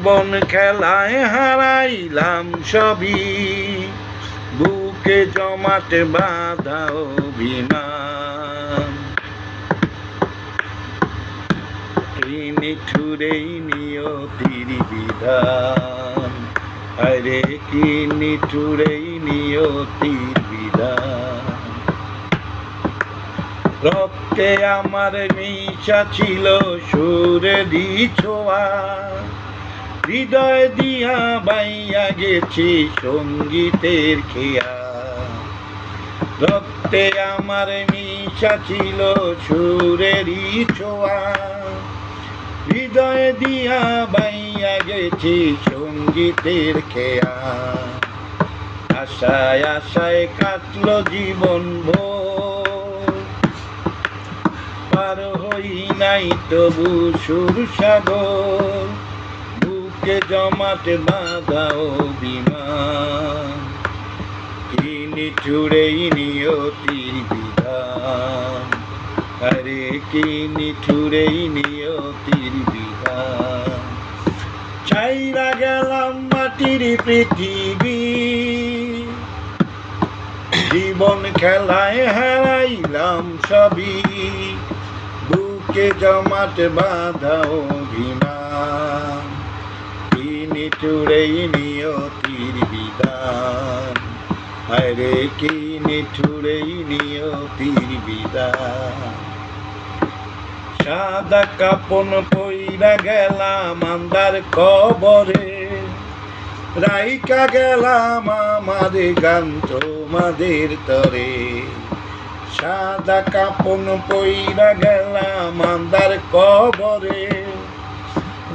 জীবন খেলায় হারাইলাম সবই, বুকে জমাটে বাঁধা অভিমান। কি নিঠুরেই নিয়তির বিধান, আরে কি নিঠুরেই নিয়তির বিধান। রক্তে আমার মিশা ছিল সুরেরই ছোঁয়া, হৃদয় দিয়া বাইয়া গেছি সঙ্গীতের খেয়া। রক্তে আমার মিশা ছিল সুরেরই ছোঁয়া, হৃদয় দিয়া বাইয়া গেছি সঙ্গীতের খেয়া। আশায় আশায় কাটলো জীবন ভোর, পার হই নাই তবু সুর সাগর, বুকে জমাটে বাঁধা অভিমান। কি নিঠুরেই নিয়তির বিধান, আরে কি নিঠুরেই নিয়তির বিধান। ছাইরা গেলাম মাটির পৃথিবী, জীবন খেলায় হারাইলাম সবই, বুকে জমাটে বাঁধা অভিমান। কি নিঠুরেই নিয়তির বিধান, আরে কি নিঠুরেই নিয়তির বিধান। সাদা কাপন পইরা গেলাম আন্ধার কবরে, রাইকা গেলাম আমাদের গান তোমাদের তরে। সাদা কাপন পইরা গেলাম আন্ধার কবরে,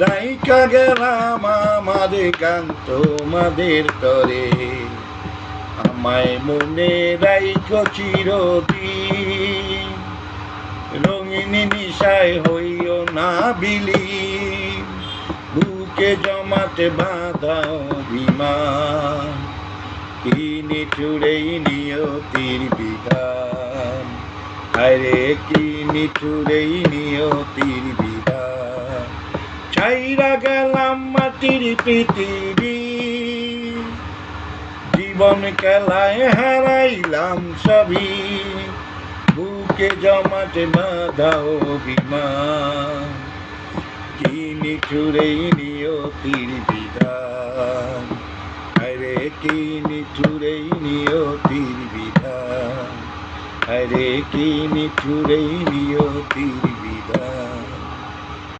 রাইকা গেলাম আমাদের গান তোমাদের তরে। আমায় মনে রাইখো চিরদিন, রঙিন নিশায় হইও না বিলীন, বুকে জমাটে বাঁধা অভিমান। কি নিঠুরেই নিয়তির বিধান, আরে কি নিঠুরেই নিয়তির বিধান। ছাইরা গেলাম মাটির পৃথিবী, জীবন খেলায় হারাইলাম সবই, বুকে জমাটে বাঁধা অভিমান। কি নিঠুরেই নিয়তির বিধান, আরে কি নিঠুরেই নিয়তির বিধান, আরে কি নিঠুরেই নিয়তির